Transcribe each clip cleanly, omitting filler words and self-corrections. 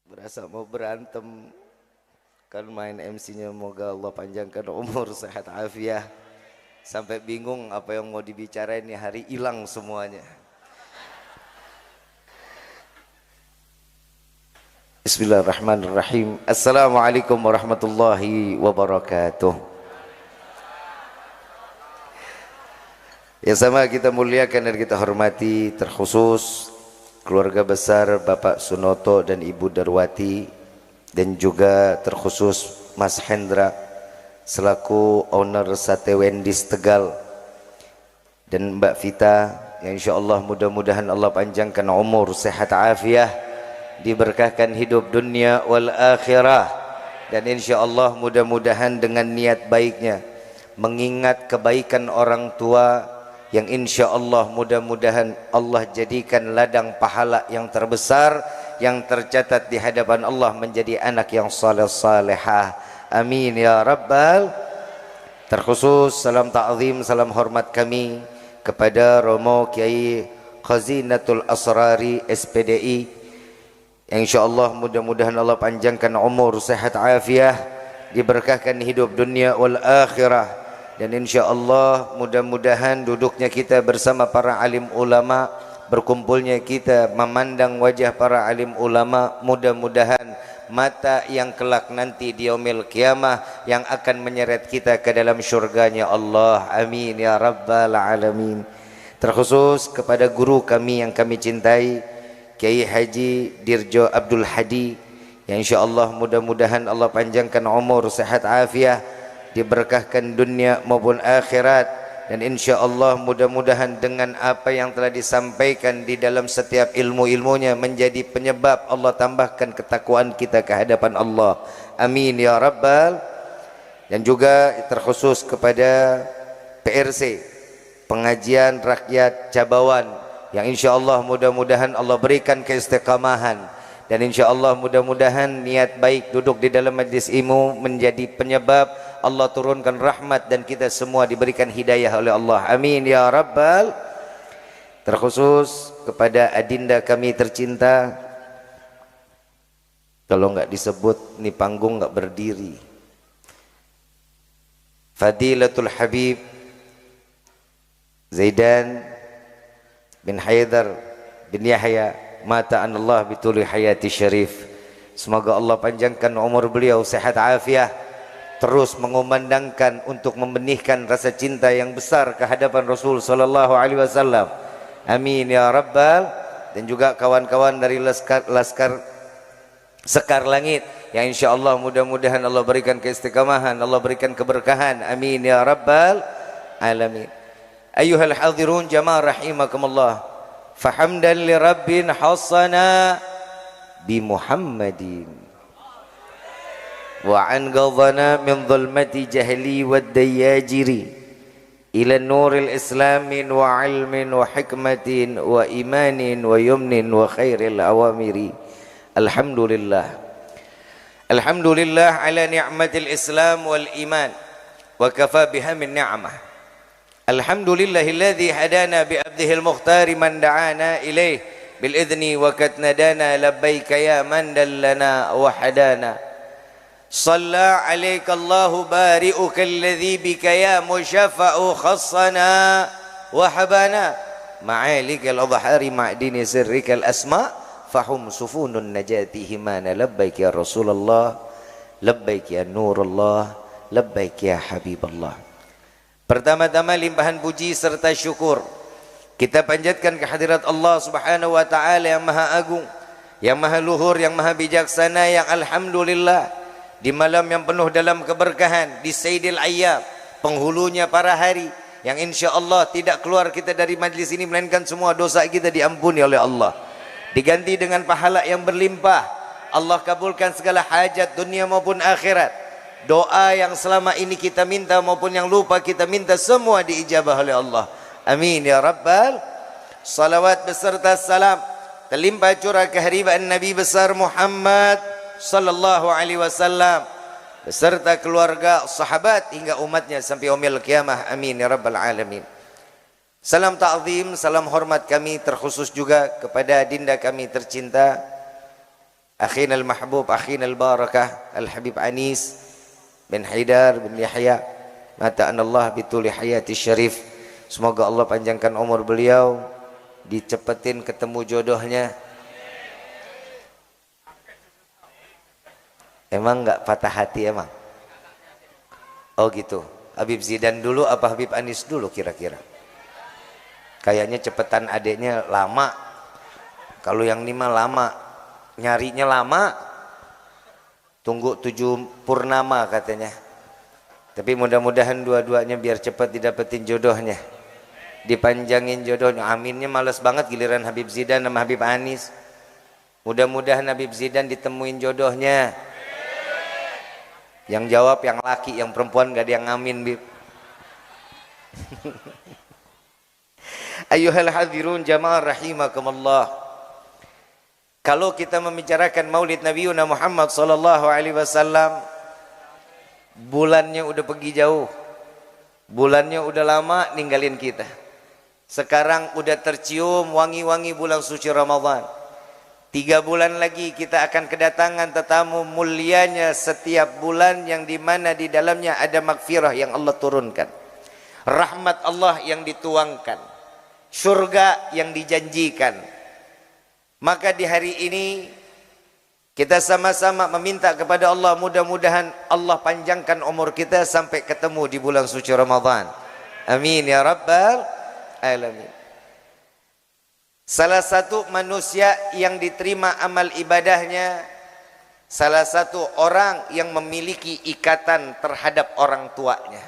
Berasa mau berantem kan main MC-nya, moga Allah panjangkan umur sehat afiah. Sampai bingung apa yang mau dibicarain nih hari, hilang semuanya. Bismillahirrahmanirrahim. Assalamualaikum warahmatullahi wabarakatuh. Yang sama kita muliakan dan kita hormati, terkhusus keluarga besar Bapak Sunoto dan Ibu Darwati, dan juga terkhusus Mas Hendra selaku owner Sate Wendy's Tegal, dan Mbak Vita yang insyaallah mudah-mudahan Allah panjangkan umur, sehat afiah, diberkahkan hidup dunia wal akhirah, dan insyaallah mudah-mudahan dengan niat baiknya mengingat kebaikan orang tua yang insyaallah mudah-mudahan Allah jadikan ladang pahala yang terbesar yang tercatat di hadapan Allah menjadi anak yang saleh salehah. Amin ya rabbal. Terkhusus salam ta'zim, salam hormat kami kepada Romo Kiai Khazinatul Asrari SPDI yang insyaallah mudah-mudahan Allah panjangkan umur, sehat afiah, diberkahkan hidup dunia wal akhirah, dan insyaallah mudah-mudahan duduknya kita bersama para alim ulama, berkumpulnya kita memandang wajah para alim ulama, mudah-mudahan mata yang kelak nanti di yaumil qiyamah yang akan menyeret kita ke dalam syurganya Allah. Amin ya rabbal alamin. Terkhusus kepada guru kami yang kami cintai, Kiai Haji Dirjo Abdul Hadi, yang insyaallah mudah-mudahan Allah panjangkan umur, sehat afiah, diberkahkan dunia maupun akhirat, dan insyaallah mudah-mudahan dengan apa yang telah disampaikan di dalam setiap ilmu-ilmunya menjadi penyebab Allah tambahkan ketakwaan kita ke hadapan Allah. Amin ya rabbal. Dan juga terkhusus kepada PRC Pengajian Rakyat Cabawan yang insyaallah mudah-mudahan Allah berikan keistiqamahan, dan insyaallah mudah-mudahan niat baik duduk di dalam majlis ilmu menjadi penyebab Allah turunkan rahmat dan kita semua diberikan hidayah oleh Allah. Amin ya rabbal. Terkhusus kepada adinda kami tercinta, kalau nggak disebut nih panggung nggak berdiri, Fadilatul Habib Zaidan bin Haidar bin Yahya mata anallah bituli hayati syarif. Semoga Allah panjangkan umur beliau, sehat afiah, terus mengumandangkan untuk membenihkan rasa cinta yang besar ke hadapan Rasul sallallahu alaihi wasallam. Amin ya rabbal. Dan juga kawan-kawan dari Laskar Sekar Langit yang insyaallah mudah-mudahan Allah berikan keistiqamahan, Allah berikan keberkahan. Amin ya rabbal alamin. Ayyuhal hadirun jamaah rahimakumullah. Fahamdan li rabbin hasana bi Muhammadin wa an ghadana min dhulmati jahli wad dayajiri ila nuril islamin wa ilmin wa hikmatin wa imanin wa yumnin wa khairil awamiri. Alhamdulillah, alhamdulillah ala ni'matil islam wal iman wa kafa biha min ni'mah. Alhamdulillahilladzi hadana bi abdihil mukhtar man da'ana ilaih bil idzni wa katnadana labbaika ya man dallana wa hadana. Shalla alaika Allahu bari'uka alladhi bika ya musyafa'u khassana wa habana ma'alikal adhari ma'dini sirrikal asma fahum sufunun najati himana labbaik ya Rasulullah, labbaik ya Nurullah, labbaik ya Habiballah. Pertama-tama limpahan puji serta syukur kita panjatkan kehadirat Allah Subhanahu wa taala yang maha agung, yang maha luhur, yang maha bijaksana, yang alhamdulillah di malam yang penuh dalam keberkahan, di Sayyidil Ayyam, penghulunya para hari, yang insyaallah tidak keluar kita dari majlis ini melainkan semua dosa kita diampuni oleh Allah, diganti dengan pahala yang berlimpah. Allah kabulkan segala hajat dunia maupun akhirat. Doa yang selama ini kita minta maupun yang lupa kita minta semua diijabah oleh Allah. Amin ya rabbal. Salawat beserta salam terlimpah curah kehadiran Nabi besar Muhammad sallallahu alaihi wasallam beserta keluarga, sahabat hingga umatnya sampai yaumil qiyamah. Amin ya rabbal alamin. Salam ta'zim, salam hormat kami terkhusus juga kepada dinda kami tercinta akhina al-mahbub, akhina al-barakah Al-Habib Anis bin Haidar bin Yahya, mata'anallah bituli hayati syarif. Semoga Allah panjangkan umur beliau, dicepetin ketemu jodohnya. Emang enggak patah hati emang? Oh gitu. Habib Zidan dulu apa Habib Anis dulu kira-kira? Kayaknya cepetan adeknya lama. Kalau yang ini mah lama, nyarinya lama. Tunggu 7 purnama katanya. Tapi mudah-mudahan dua-duanya biar cepat didapetin jodohnya. Dipanjangin jodohnya. Aminnya males banget giliran Habib Zidan sama Habib Anis. Mudah-mudahan Habib Zidan ditemuin jodohnya. Yang jawab yang laki, yang perempuan gak ada yang amin, Bib. Ayyuhal hadirun jamaah rahimakumullah. Kalau kita membicarakan Maulid Nabi Muhammad sallallahu alaihi wasallam, bulannya udah pergi jauh. Bulannya udah lama ninggalin kita. Sekarang udah tercium wangi-wangi bulan suci Ramadan. 3 bulan lagi kita akan kedatangan tetamu mulianya setiap bulan yang dimana di dalamnya ada magfirah yang Allah turunkan, rahmat Allah yang dituangkan, surga yang dijanjikan. Maka di hari ini kita sama-sama meminta kepada Allah, mudah-mudahan Allah panjangkan umur kita sampai ketemu di bulan suci Ramadan. Amin ya rabbal alamin. Salah satu manusia yang diterima amal ibadahnya, salah satu orang yang memiliki ikatan terhadap orang tuanya.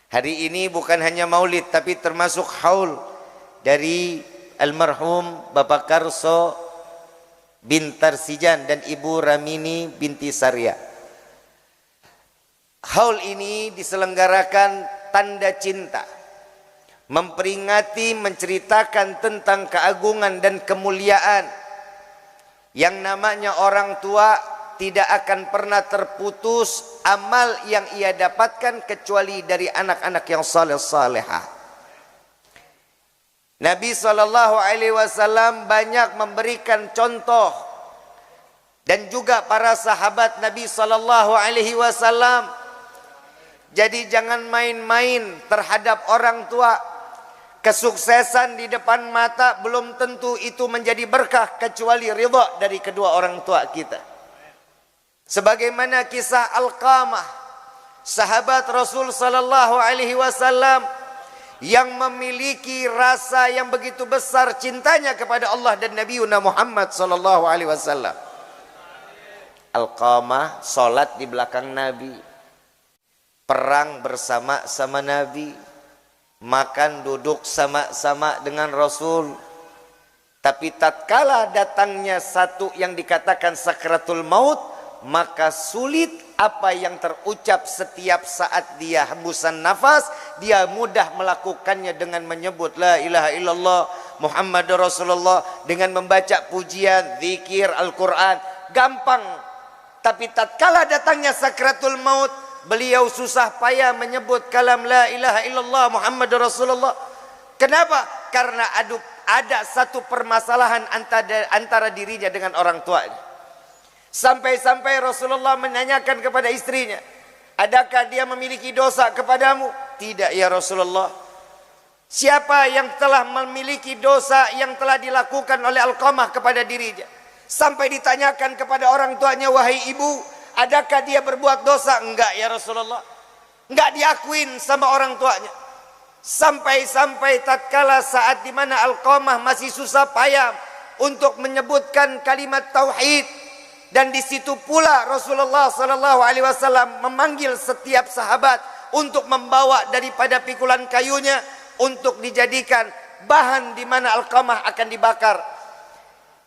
Hari ini bukan hanya maulid tapi termasuk haul dari almarhum Bapak Karso bin Tarsijan dan Ibu Ramini binti Sarya. Haul ini diselenggarakan tanda cinta, memperingati, menceritakan tentang keagungan dan kemuliaan yang namanya orang tua. Tidak akan pernah terputus amal yang ia dapatkan kecuali dari anak-anak yang saleh-salehah. Nabi SAW banyak memberikan contoh, dan juga para sahabat Nabi SAW. Jadi jangan main-main terhadap orang tua. Kesuksesan di depan mata belum tentu itu menjadi berkah kecuali ridha dari kedua orang tua kita. Sebagaimana kisah Alqamah, sahabat Rasul sallallahu alaihi wasallam yang memiliki rasa yang begitu besar cintanya kepada Allah dan Nabi Muhammad sallallahu alaihi wasallam. Alqamah salat di belakang Nabi, perang bersama-sama Nabi, makan duduk sama-sama dengan Rasul. Tapi tatkala datangnya satu yang dikatakan sakratul maut, maka sulit apa yang terucap setiap saat dia hembusan nafas. Dia mudah melakukannya dengan menyebut la ilaha illallah Muhammadur Rasulullah, dengan membaca pujian, zikir, Al-Quran, gampang. Tapi tatkala datangnya sakratul maut, beliau susah payah menyebut kalam la ilaha illallah Muhammadur Rasulullah. Kenapa? Karena ada satu permasalahan antara dirinya dengan orang tuanya. Sampai-sampai Rasulullah menanyakan kepada istrinya, adakah dia memiliki dosa kepadamu? Tidak ya Rasulullah. Siapa yang telah memiliki dosa yang telah dilakukan oleh Alqamah kepada dirinya? Sampai ditanyakan kepada orang tuanya, wahai ibu, adakah dia berbuat dosa? Enggak ya Rasulullah. Enggak diakuin sama orang tuanya. Sampai-sampai tatkala saat di mana Alqamah masih susah payah untuk menyebutkan kalimat tauhid, dan di situ pula Rasulullah sallallahu alaihi wasallam memanggil setiap sahabat untuk membawa daripada pikulan kayunya untuk dijadikan bahan di mana Alqamah akan dibakar.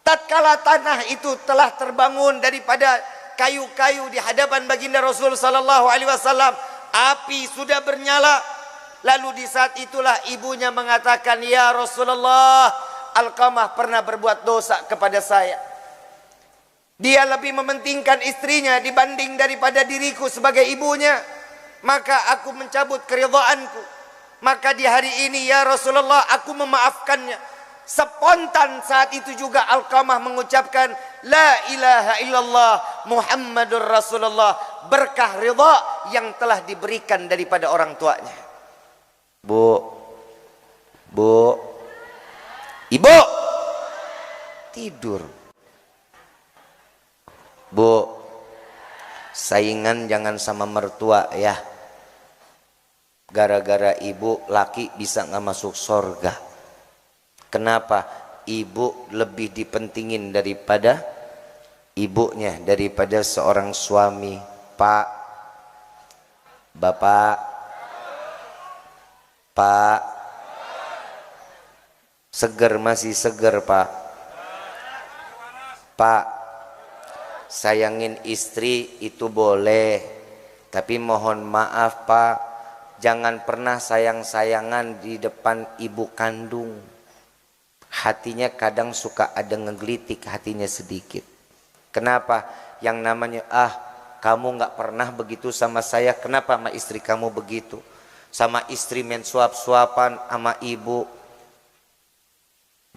Tatkala tanah itu telah terbangun daripada kayu-kayu di hadapan baginda Rasul sallallahu alaihi wasallam, api sudah bernyala. Lalu di saat itulah ibunya mengatakan, ya Rasulullah, Alqamah pernah berbuat dosa kepada saya. Dia lebih mementingkan istrinya dibanding daripada diriku sebagai ibunya. Maka aku mencabut keridhaanku. Maka di hari ini ya Rasulullah aku memaafkannya. Spontan saat itu juga Alqamah mengucapkan la ilaha illallah Muhammadur Rasulullah, berkah ridha yang telah diberikan daripada orang tuanya. Bu, ibu tidur. Bu, saingan jangan sama mertua ya. Gara-gara ibu laki bisa nggak masuk surga. Kenapa? Ibu lebih dipentingin daripada ibunya, daripada seorang suami. Pak, bapak, pak, seger masih seger pak. Pak, sayangin istri itu boleh, tapi mohon maaf pak, jangan pernah sayang-sayangan di depan ibu kandung. Hatinya kadang suka ada ngegelitik hatinya sedikit. Kenapa? Yang namanya kamu nggak pernah begitu sama saya, kenapa sama istri kamu begitu? Sama istri main suap-suapan sama ibu.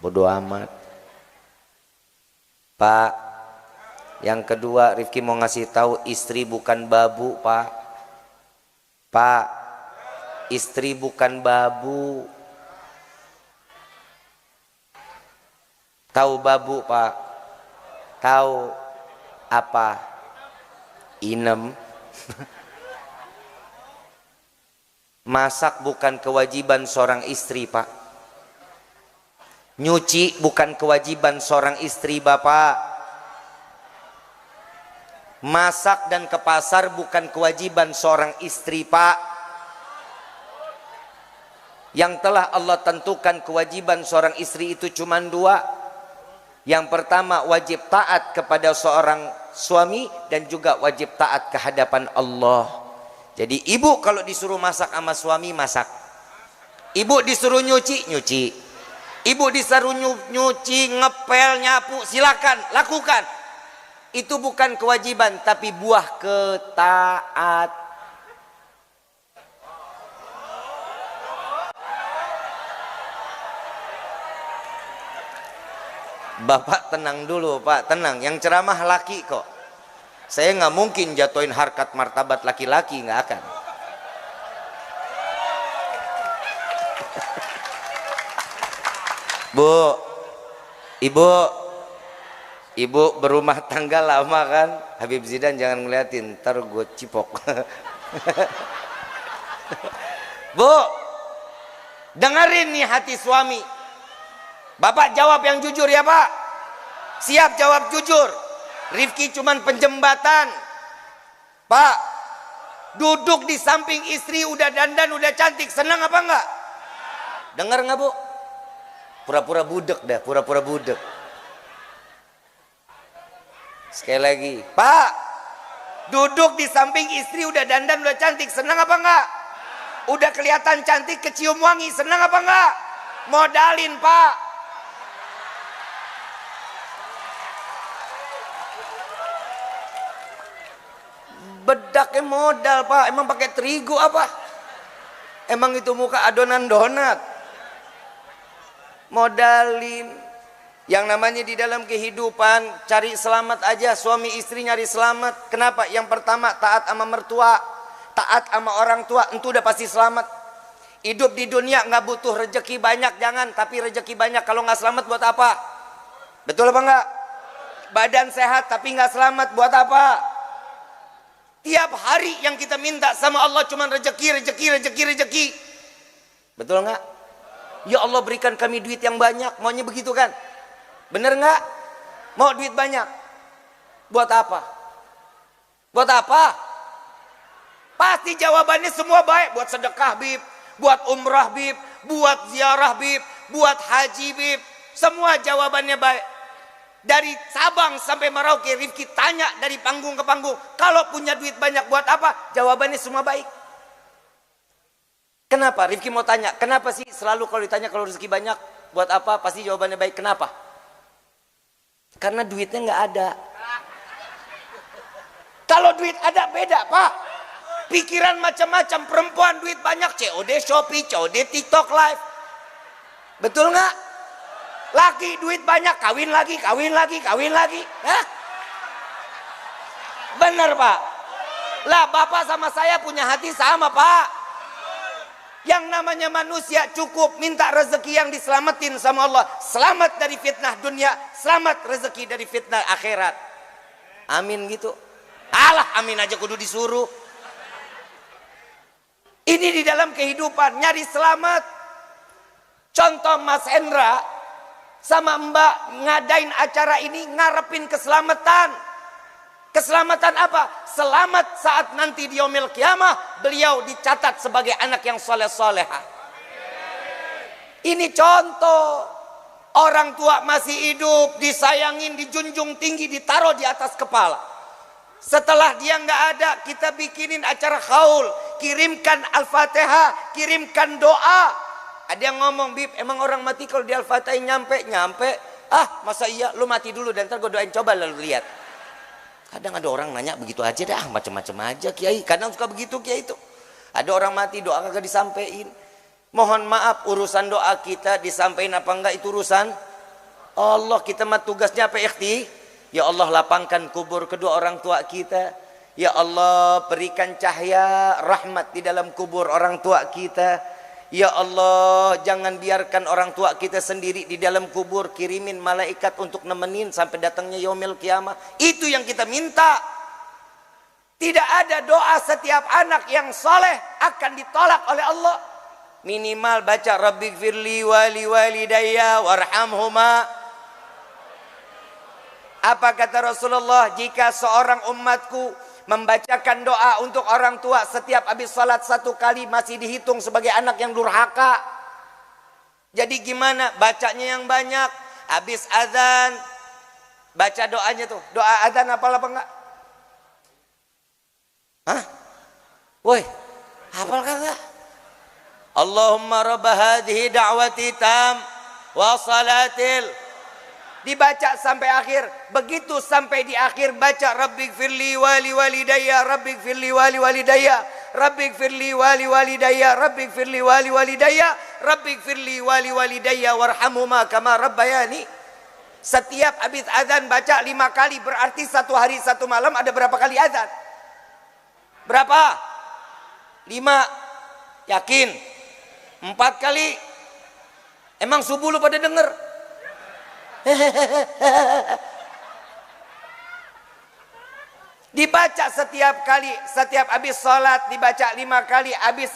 Bodoh amat. Pak, yang kedua Rifki mau ngasih tahu, istri bukan babu pak. Pak, istri bukan babu. Tahu babu pak? Tahu apa? Inem. Masak bukan kewajiban seorang istri pak. Nyuci bukan kewajiban seorang istri bapak. Masak dan ke pasar bukan kewajiban seorang istri pak. Yang telah Allah tentukan kewajiban seorang istri itu cuma dua. Yang pertama wajib taat kepada seorang suami, dan juga wajib taat ke hadapan Allah. Jadi ibu kalau disuruh masak sama suami masak. Ibu disuruh nyuci nyuci. Ibu disuruh nyuci, ngepel, nyapu, silakan lakukan. Itu bukan kewajiban tapi buah ketaatan. Bapak tenang dulu pak, tenang. Yang ceramah laki kok. Saya nggak mungkin jatuhin harkat martabat laki-laki, nggak akan. Bu, ibu berumah tangga lama kan? Habib Zidan jangan ngeliatin, ntar gue cipok. Bu, dengerin nih hati suami. Bapak jawab yang jujur ya pak. Siap jawab jujur. Rifki cuman penjembatan. Pak, duduk di samping istri udah dandan udah cantik, senang apa enggak? Dengar nggak bu? Pura-pura budek dah, pura-pura budek. Sekali lagi, pak, duduk di samping istri udah dandan udah cantik, senang apa enggak? Udah kelihatan cantik, kecium wangi, senang apa enggak? Modalin pak. Bedaknya modal pak, emang pakai terigu apa? Emang itu muka adonan donat? Modalin. Yang namanya di dalam kehidupan cari selamat aja, suami istri nyari selamat. Kenapa? Yang pertama taat sama mertua, taat sama orang tua, itu udah pasti selamat. Hidup di dunia nggak butuh rezeki banyak, jangan. Tapi rezeki banyak kalau nggak selamat buat apa? Betul apa enggak? Badan sehat tapi nggak selamat buat apa? Tiap hari yang kita minta sama Allah cuma rezeki. Betul nggak? Ya Allah berikan kami duit yang banyak, maunya begitu kan? Bener nggak? Mau duit banyak? Buat apa? Buat apa? Pasti jawabannya semua baik. Buat sedekah bib, buat umrah bib, buat ziarah bib, buat haji bib. Semua jawabannya baik. Dari Sabang sampai Merauke Rifki tanya dari panggung ke panggung, kalau punya duit banyak buat apa? Jawabannya semua baik. Kenapa? Rifki mau tanya, kenapa sih selalu kalau ditanya kalau rezeki banyak buat apa? Pasti jawabannya baik. Kenapa? Karena duitnya nggak ada. Kalau duit ada beda pak. Pikiran macam-macam, perempuan duit banyak, COD Shopee, COD TikTok live. Betul nggak? Laki duit banyak, kawin lagi, kawin lagi, kawin lagi. Hah? Bener Pak? Lah Bapak sama saya punya hati sama Pak. Yang namanya manusia cukup minta rezeki yang diselamatin sama Allah. Selamat dari fitnah dunia, selamat rezeki dari fitnah akhirat. Amin gitu. Alah amin aja kudu disuruh. Ini di dalam kehidupan nyari selamat. Contoh Mas Hendra sama Mbak ngadain acara ini ngarepin keselamatan. Keselamatan apa? Selamat saat nanti di yaumil qiyamah beliau dicatat sebagai anak yang soleh-solehah. Ini contoh. Orang tua masih hidup, disayangin, dijunjung tinggi, ditaruh di atas kepala. Setelah dia nggak ada, kita bikinin acara haul, kirimkan Al-Fatihah, kirimkan doa. Ada yang ngomong, Bib, emang orang mati kalau di Al-Fatihah nyampe? Ah, masa iya? Lu mati dulu dan ntar gue doain, coba lalu lihat. Kadang ada orang nanya begitu aja dah, macam-macam aja Kiai. Kadang suka begitu Kiai itu. Ada orang mati doa kagak disampein. Mohon maaf, urusan doa kita disampaikan apa enggak itu urusan Allah. Kita mah tugasnya apa? Ya Allah lapangkan kubur kedua orang tua kita. Ya Allah berikan cahaya rahmat di dalam kubur orang tua kita. Ya Allah jangan biarkan orang tua kita sendiri di dalam kubur. Kirimin malaikat untuk nemenin sampai datangnya yaumil qiyamah. Itu yang kita minta. Tidak ada doa setiap anak yang soleh akan ditolak oleh Allah. Minimal baca Rabbighfirli wali walidayya warhamhuma. Apa kata Rasulullah? Jika seorang umatku membacakan doa untuk orang tua setiap habis salat 1 kali masih dihitung sebagai anak yang durhaka. Jadi gimana? Bacanya yang banyak. Habis azan baca doanya tuh. Doa azan hafal apa enggak? Hah? Woi, hafal kagak? Allahumma rabba hadhihi da'wati tam wa salatil. Dibaca sampai akhir. Begitu sampai di akhir baca Rabbighfirli wali walidayya, Rabbighfirli wali walidayya, Rabbighfirli wali walidayya, Rabbighfirli wali walidayya, Rabbighfirli wali walidayya warhamhuma kama rabbayani. Setiap habis azan baca 5 kali, berarti 1 hari 1 malam ada berapa kali azan? Berapa? 5. Yakin? 4 kali. Emang subuh lu pada denger? Dibaca setiap kali, setiap habis sholat dibaca 5 kali, habis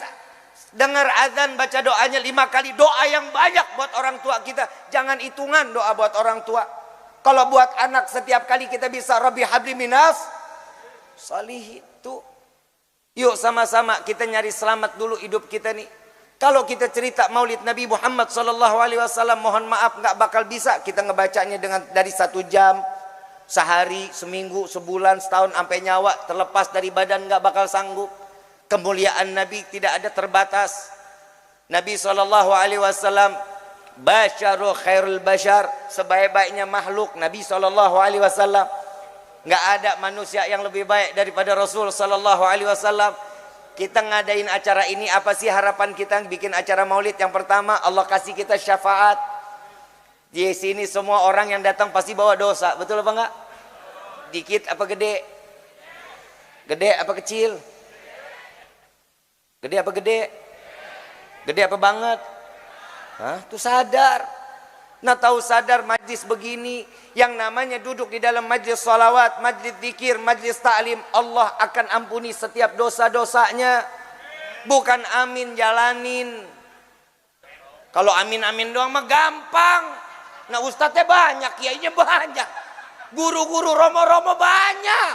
dengar azan baca doanya 5 kali. Doa yang banyak buat orang tua kita. Jangan hitungan doa buat orang tua. Kalau buat anak setiap kali kita bisa Rabbi habli minas salihin tuh. Yuk sama-sama kita nyari selamat dulu hidup kita nih. Kalau kita cerita Maulid Nabi Muhammad SAW, mohon maaf nggak bakal bisa kita ngebacanya dengan dari 1 jam, sehari, seminggu, sebulan, setahun, sampai nyawa terlepas dari badan nggak bakal sanggup. Kemuliaan Nabi tidak ada terbatas. Nabi SAW basyaru khairul basyar, sebaik-baiknya makhluk. Nabi SAW nggak ada manusia yang lebih baik daripada Rasul SAW. Kita ngadain acara ini, apa sih harapan kita bikin acara maulid? Yang pertama, Allah kasih kita syafaat. Di sini semua orang yang datang pasti bawa dosa, betul apa enggak? Dikit apa gede? Gede apa kecil? Gede apa gede? Gede apa banget? Hah? Tuh sadar. Nah tahu sadar majlis begini, yang namanya duduk di dalam majlis salawat, majlis zikir, majlis ta'lim, Allah akan ampuni setiap dosa-dosanya. Bukan amin jalanin. Kalau amin-amin doang mah gampang. Nah ustadznya banyak, kiainya banyak, guru-guru romo-romo banyak,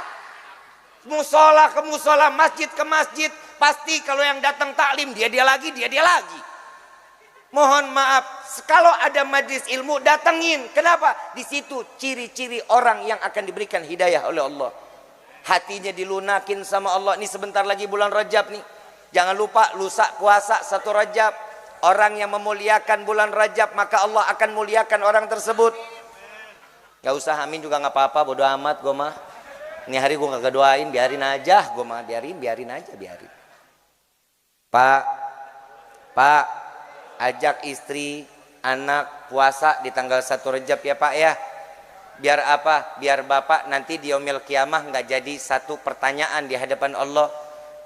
musola ke musola, masjid ke masjid. Pasti kalau yang datang taklim dia lagi, dia lagi. Mohon maaf, kalau ada majlis ilmu datengin. Kenapa? Di situ ciri-ciri orang yang akan diberikan hidayah oleh Allah. Hatinya dilunakin sama Allah. Ini sebentar lagi bulan Rajab nih. Jangan lupa lusa puasa 1 Rajab. Orang yang memuliakan bulan Rajab, maka Allah akan muliakan orang tersebut. Gak usah amin juga gak apa-apa, bodo amat gue mah. Ini hari gue gak doain, biarin aja gue mah, biarin aja. Pak, Pak, ajak istri, anak puasa di tanggal 1 Rejab ya Pak ya. Biar apa? Biar Bapak nanti di yaumil kiamah nggak jadi satu pertanyaan di hadapan Allah.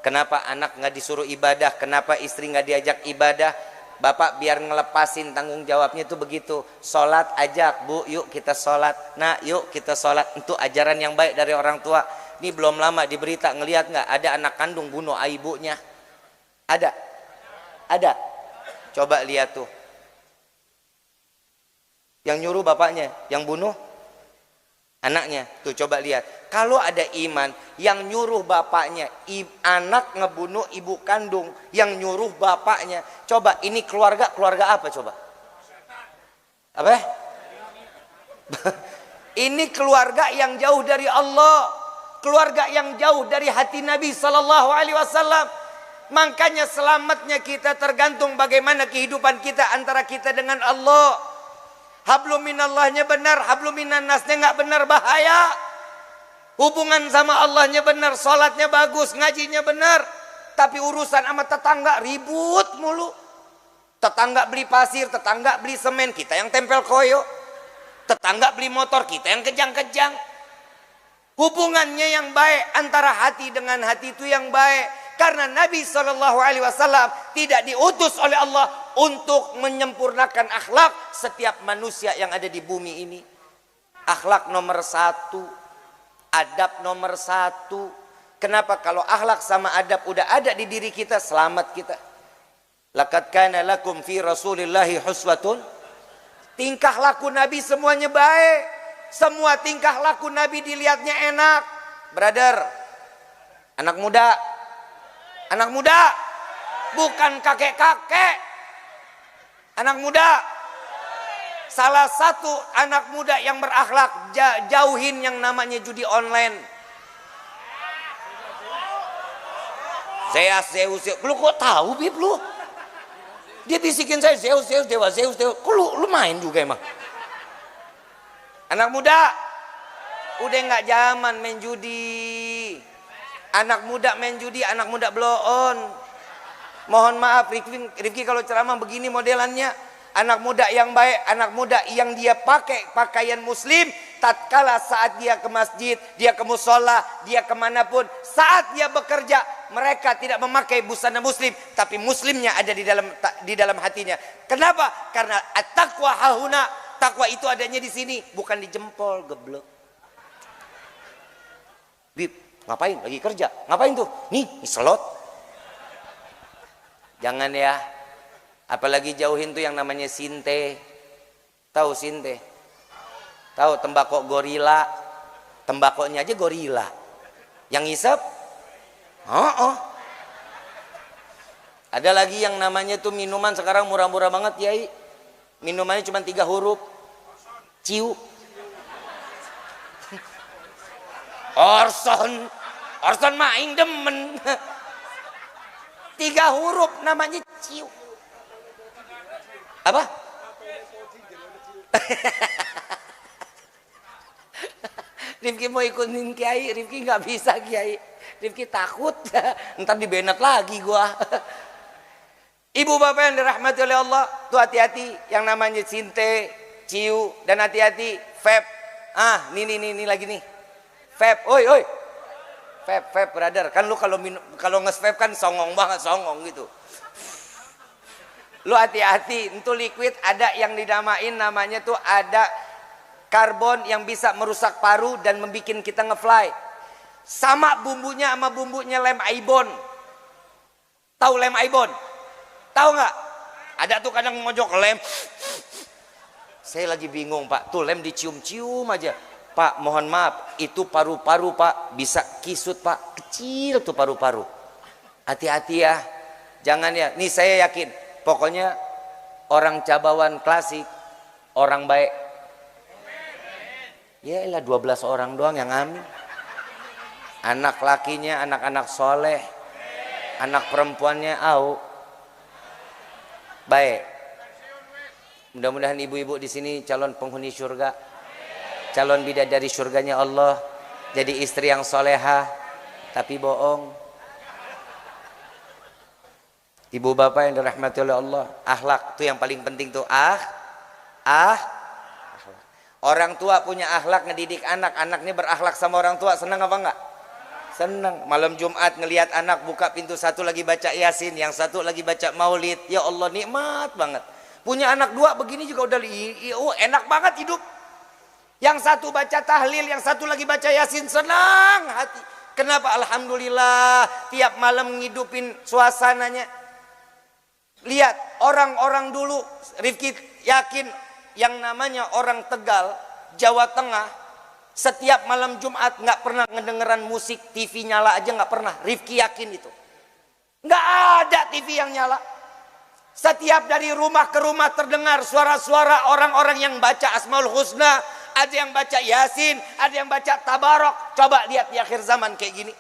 Kenapa anak nggak disuruh ibadah? Kenapa istri nggak diajak ibadah? Bapak biar ngelepasin tanggung jawabnya itu begitu. Sholat ajak, Bu, yuk kita sholat. Nah, yuk kita sholat. Itu ajaran yang baik dari orang tua. Ini belum lama di berita ngelihat nggak ada anak kandung bunuh ibunya. Ada, ada. Coba lihat tuh. Yang nyuruh bapaknya, yang bunuh anaknya. Tuh coba lihat. Kalau ada iman yang nyuruh bapaknya, anak ngebunuh ibu kandung, yang nyuruh bapaknya. Coba ini keluarga apa coba? Apa? Ini keluarga yang jauh dari Allah, keluarga yang jauh dari hati Nabi Sallallahu Alaihi Wasallam. Makanya selamatnya kita tergantung bagaimana kehidupan kita antara kita dengan Allah. Hablum minallahnya benar, hablum minannasnya nggak benar, bahaya. Hubungan sama Allahnya benar, sholatnya bagus, ngajinya benar, tapi urusan sama tetangga ribut mulu. Tetangga beli pasir, tetangga beli semen, kita yang tempel koyo. Tetangga beli motor, kita yang kejang-kejang. Hubungannya yang baik antara hati dengan hati itu yang baik. Karena Nabi SAW tidak diutus oleh Allah untuk menyempurnakan akhlak setiap manusia yang ada di bumi ini. Akhlak nomor 1, adab nomor 1. Kenapa? Kalau akhlak sama adab udah ada di diri kita, selamat kita. Laqad kana lakum fi Rasulillahi huswatun. Tingkah laku Nabi semuanya baik. Semua tingkah laku Nabi dilihatnya enak. Brother, anak muda, bukan kakek-kakek. Anak muda, salah satu anak muda yang berakhlak, jauhin yang namanya judi online. Zeus. Lu kok tahu, Bib, lu? Dia bisikin saya Zeus, dewa Zeus. Kok lu main juga emang? Anak muda, udah nggak zaman main judi. Anak muda main judi, anak muda blow on. Mohon maaf Rifki kalau ceramah begini modelannya. Anak muda yang baik, anak muda yang dia pakai pakaian muslim. Tatkala saat dia ke masjid, dia ke musola, dia kemanapun, saat dia bekerja, mereka tidak memakai busana muslim, tapi muslimnya ada di dalam hatinya. Kenapa? Karena at-taqwa hahuna. Takwa itu adanya di sini, bukan di jempol, geblek. Bib, ngapain? Lagi kerja. Ngapain tuh? Nih slot. Jangan ya. Apalagi jauhin tuh yang namanya sinte. Tahu sinte? Tahu tembakau gorila? Tembakonya aja gorila. Yang ngisep? Oh. Ada lagi yang namanya tuh minuman sekarang murah-murah banget, Yai. Minumannya cuma 3 huruf. Ciu. Orson maing demen. 3 huruf namanya ciu. Apa? Rifki mau ikutin Kiai, Rifki nggak bisa Kiai. Rifki takut, ntar dibenet lagi gua. Ibu bapak yang dirahmati oleh Allah, tuh hati-hati yang namanya sinte, ciu, dan hati-hati vape. Ini lagi nih. Vape, oi. Vape, brother. Kan lu kalau nge-vape kan songong banget, songong gitu. Lu hati-hati, itu liquid ada yang dinamain namanya tuh ada karbon yang bisa merusak paru dan membuat kita nge-fly. Sama bumbunya sama bumbunya lem Aibon. Tahu lem Aibon? Tahu nggak? Ada tuh kadang mojok lem. Saya lagi bingung, Pak. Tuh lem dicium-cium aja. Pak, mohon maaf, itu paru-paru, Pak. Bisa kisut, Pak. Kecil tuh paru-paru. Hati-hati ya. Jangan ya. Nih saya yakin. Pokoknya orang Cabawan klasik, orang baik. Ya elah 12 orang doang yang amin. Anak lakinya, anak-anak soleh. Anak perempuannya baik. Mudah-mudahan ibu-ibu di sini calon penghuni surga, calon bidadari surganya Allah, jadi istri yang solehah, tapi bohong. Ibu bapak yang dirahmati oleh Allah, akhlak itu yang paling penting tuh. Orang tua punya akhlak, ngedidik anak, anaknya berakhlak sama orang tua, senang apa enggak? Senang. Malam Jumat ngelihat anak buka pintu satu lagi baca Yasin, yang satu lagi baca Maulid, ya Allah nikmat banget. Punya anak dua begini juga udah enak banget hidup. Yang satu baca tahlil, yang satu lagi baca Yasin, senang hati. Kenapa? Alhamdulillah, tiap malam ngidupin suasananya. Lihat orang-orang dulu, Rifki yakin yang namanya orang Tegal, Jawa Tengah, setiap malam Jumat nggak pernah ngedengeran musik, TV nyala aja nggak pernah. Rifki yakin itu. Nggak ada TV yang nyala. Setiap dari rumah ke rumah terdengar suara-suara orang-orang yang baca Asmaul Husna, ada yang baca Yasin, ada yang baca Tabarok. Coba lihat di akhir zaman kayak gini.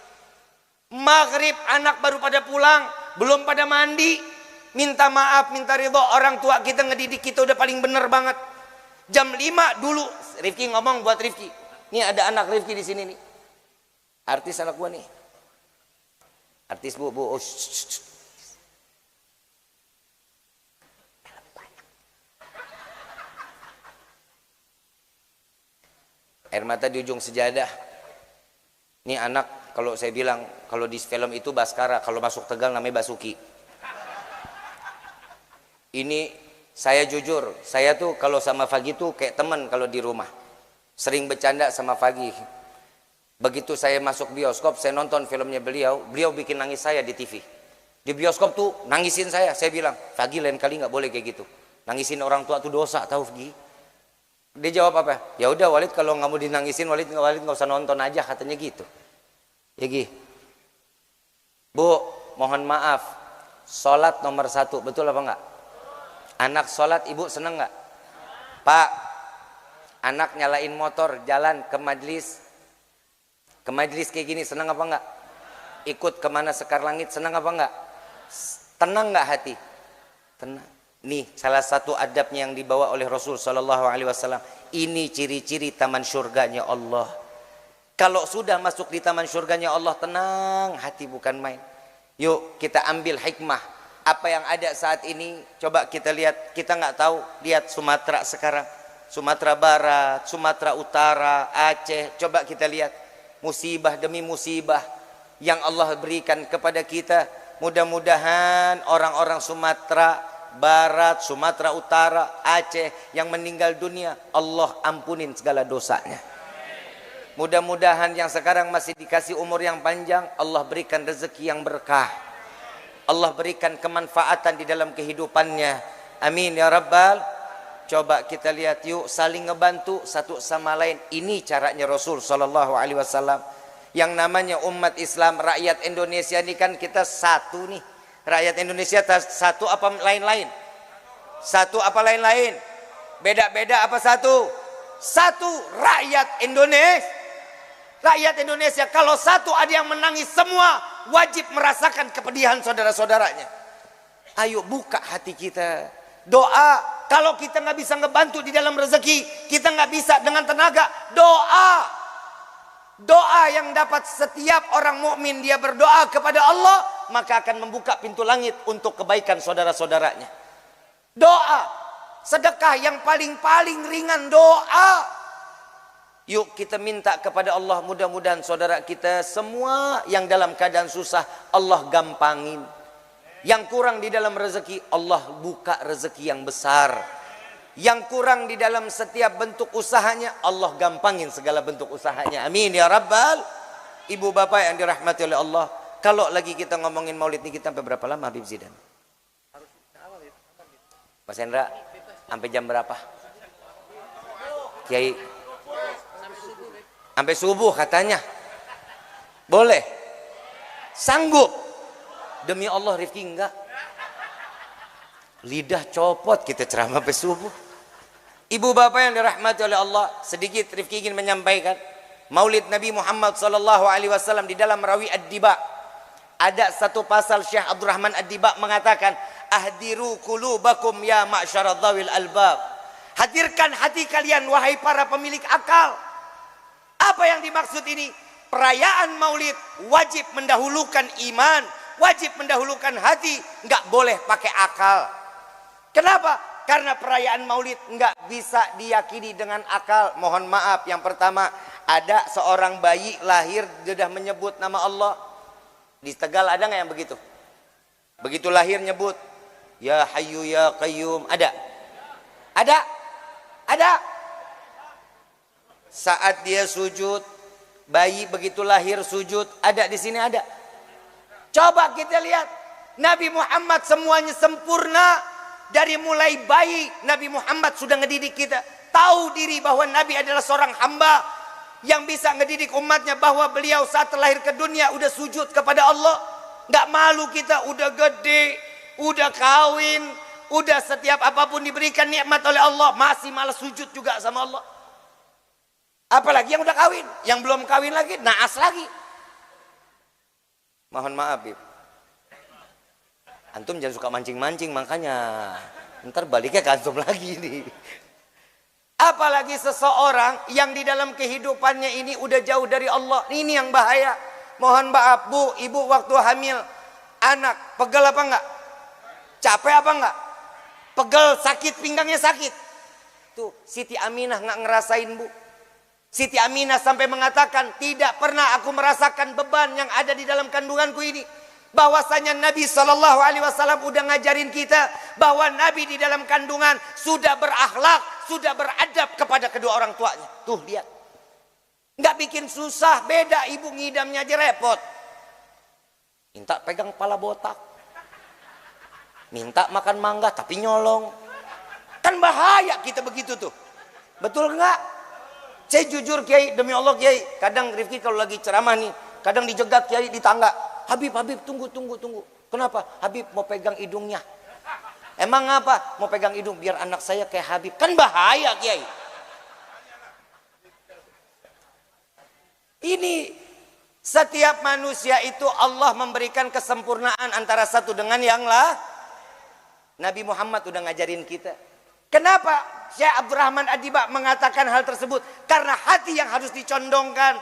Maghrib anak baru pada pulang, belum pada mandi. Minta maaf, minta ridho, orang tua kita ngedidik kita udah paling bener banget. Jam 5 dulu, Rifki ngomong buat Rifki. Nih ada anak Rifki di sini nih. Artis anak gua nih. Artis bu. Oh, air mata di ujung sejadah. Ini anak, kalau saya bilang, kalau di film itu Baskara, kalau masuk Tegal namanya Basuki. Ini saya jujur, saya tuh kalau sama Fagi tuh kayak teman kalau di rumah. Sering bercanda sama Fagi. Begitu saya masuk bioskop, saya nonton filmnya beliau bikin nangis saya di TV. Di bioskop tuh nangisin saya bilang, Fagi lain kali nggak boleh kayak gitu. Nangisin orang tua tuh dosa, tahu Fagi? Dia jawab apa? Ya udah Walid, kalau nggak mau dinangisin Walid nggak usah nonton aja, katanya gitu. Ya Gi. Bu, mohon maaf, sholat nomor 1, betul apa enggak? Anak sholat ibu seneng nggak? Pak, anak nyalain motor jalan ke majlis kayak gini seneng apa enggak? Ikut kemana Sekar Langit seneng apa enggak? Tenang nggak hati? Tenang. Nih salah satu adabnya yang dibawa oleh Rasul Shallallahu Alaihi Wasallam. Ini ciri-ciri taman surganya Allah. Kalau sudah masuk di taman surganya Allah, tenang hati, bukan main. Yuk kita ambil hikmah. Apa yang ada saat ini, coba kita lihat. Kita nggak tahu, lihat Sumatera sekarang, Sumatera Barat, Sumatera Utara, Aceh. Coba kita lihat musibah demi musibah yang Allah berikan kepada kita. Mudah-mudahan orang-orang Sumatera Barat, Sumatera Utara, Aceh yang meninggal dunia, Allah ampunin segala dosanya. Mudah-mudahan yang sekarang masih dikasih umur yang panjang, Allah berikan rezeki yang berkah. Allah berikan kemanfaatan di dalam kehidupannya. Amin ya Rabbal. Coba kita lihat yuk, saling ngebantu satu sama lain. Ini caranya Rasul Sallallahu Alaihi Wasallam. Yang namanya umat Islam, rakyat Indonesia ini kan kita satu nih. Rakyat Indonesia satu apa lain-lain? Satu apa lain-lain? Beda-beda apa satu? Satu rakyat Indonesia. Rakyat Indonesia, kalau satu ada yang menangis, semua wajib merasakan kepedihan saudara-saudaranya. Ayo buka hati kita. Doa, kalau kita nggak bisa ngebantu di dalam rezeki, kita nggak bisa dengan tenaga, doa. Doa yang dapat setiap orang mukmin, dia berdoa kepada Allah, maka akan membuka pintu langit untuk kebaikan saudara-saudaranya. Doa, sedekah yang paling ringan, doa. Yuk kita minta kepada Allah, mudah-mudahan saudara kita semua yang dalam keadaan susah Allah gampangin. Yang kurang di dalam rezeki, Allah buka rezeki yang besar. Yang kurang di dalam setiap bentuk usahanya, Allah gampangin segala bentuk usahanya. Amin ya Rabbal. Ibu bapak yang dirahmati oleh Allah, kalau lagi kita ngomongin maulid ini, kita sampai berapa lama Habib Zidan? Mas Hendra, sampai jam berapa? Kiai? Sampai subuh katanya. Boleh? Sanggup? Demi Allah Rifki enggak. Lidah copot kita ceramah sampai subuh. Ibu bapak yang dirahmati oleh Allah, sedikit Rifki ingin menyampaikan Maulid Nabi Muhammad sallallahu alaihi wasallam di dalam Rawi Ad-Diba. Ada satu pasal Syekh Abdurrahman Ad-Diba mengatakan, ahdiru qulubakum ya ma'syaradz-dzawil albab. Hadirkan hati kalian wahai para pemilik akal. Apa yang dimaksud ini? Perayaan Maulid wajib mendahulukan iman, wajib mendahulukan hati, nggak boleh pakai akal. Kenapa? Karena perayaan Maulid nggak bisa diyakini dengan akal. Mohon maaf, yang pertama, ada seorang bayi lahir sudah menyebut nama Allah. Di Tegal ada nggak yang begitu? Begitu lahir nyebut Ya Hayyu Ya Qayyum, ada? Ada? Ada? Saat dia sujud, bayi begitu lahir sujud, ada di sini ada? Coba kita lihat, Nabi Muhammad semuanya sempurna. Dari mulai bayi, Nabi Muhammad sudah ngedidik kita. Tahu diri bahwa Nabi adalah seorang hamba yang bisa ngedidik umatnya, bahwa beliau saat terlahir ke dunia udah sujud kepada Allah. Nggak malu kita, udah gede, udah kawin, udah setiap apapun diberikan nikmat oleh Allah, masih malah sujud juga sama Allah. Apalagi yang udah kawin, yang belum kawin lagi, naas lagi. Mohon maaf, Bib. Antum jangan suka mancing-mancing, makanya ntar baliknya ke antum lagi nih. Apalagi seseorang yang di dalam kehidupannya ini udah jauh dari Allah, ini yang bahaya. Mohon maaf Bu, ibu waktu hamil anak, pegel apa enggak? Capek apa enggak? Pegel, sakit, pinggangnya sakit. Tuh, Siti Aminah nggak ngerasain Bu. Siti Aminah sampai mengatakan, tidak pernah aku merasakan beban yang ada di dalam kandunganku ini. Bahwasanya Nabi SAW udah ngajarin kita bahwa Nabi di dalam kandungan sudah berakhlak, sudah beradab kepada kedua orang tuanya. Tuh lihat, nggak bikin susah. Beda ibu ngidamnya aja repot. Minta pegang kepala botak, minta makan mangga tapi nyolong. Kan bahaya kita begitu tuh. Betul nggak? Saya jujur Kiai, demi Allah Kiai, kadang Rifki kalau lagi ceramah nih, kadang dijegat Kiai di tangga. Habib, tunggu. Kenapa? Habib mau pegang hidungnya. Emang apa? Mau pegang hidung biar anak saya kayak Habib. Kan bahaya Kiai. Ini setiap manusia itu Allah memberikan kesempurnaan antara satu dengan yang lain. Nabi Muhammad udah ngajarin kita. Kenapa Syekh Abdurrahman Adiba mengatakan hal tersebut? Karena hati yang harus dicondongkan.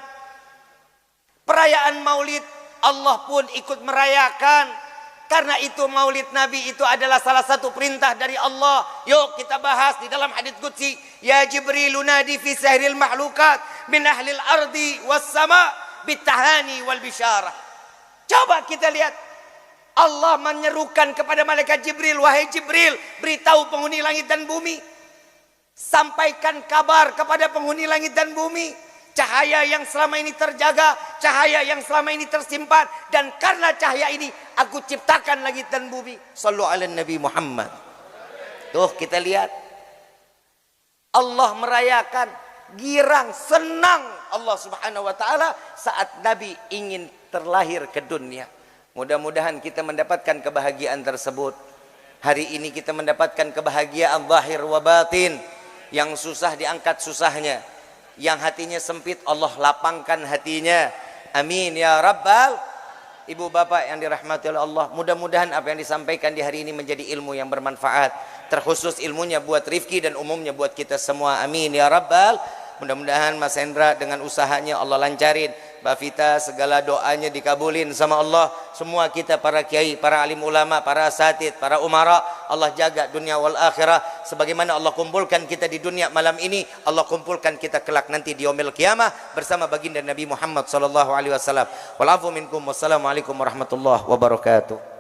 Perayaan Maulid Allah pun ikut merayakan. Karena itu Maulid Nabi itu adalah salah satu perintah dari Allah. Yuk kita bahas di dalam hadits qudsi. Ya Jibril nadi fi sahril mahlukat min ahlil ardi was sama bitahani wal bisyarah. Coba kita lihat, Allah menyerukan kepada malaikat Jibril, wahai Jibril, beritahu penghuni langit dan bumi, sampaikan kabar kepada penghuni langit dan bumi. Cahaya yang selama ini terjaga, cahaya yang selama ini tersimpan, dan karena cahaya ini aku ciptakan langit dan bumi. Sallu ala Nabi Muhammad. Tuh kita lihat, Allah merayakan, girang, senang Allah subhanahu wa ta'ala saat Nabi ingin terlahir ke dunia. Mudah-mudahan kita mendapatkan kebahagiaan tersebut. Hari ini kita mendapatkan kebahagiaan zahir wa batin. Yang susah diangkat susahnya, yang hatinya sempit Allah lapangkan hatinya. Amin ya rabbal. Ibu bapak yang dirahmati oleh Allah, mudah-mudahan apa yang disampaikan di hari ini menjadi ilmu yang bermanfaat, terkhusus ilmunya buat Rifki dan umumnya buat kita semua. Amin ya rabbal. Mudah-mudahan Mas Hendra dengan usahanya Allah lancarin, Mbak Vita segala doanya dikabulin sama Allah. Semua kita para kiai, para alim ulama, para asatid, para umara, Allah jaga dunia wal akhirah. Sebagaimana Allah kumpulkan kita di dunia malam ini, Allah kumpulkan kita kelak nanti di yaumil qiyamah bersama baginda Nabi Muhammad sallallahu alaihi wasallam. Wal afu minkum, wassalamualaikum warahmatullahi wabarakatuh.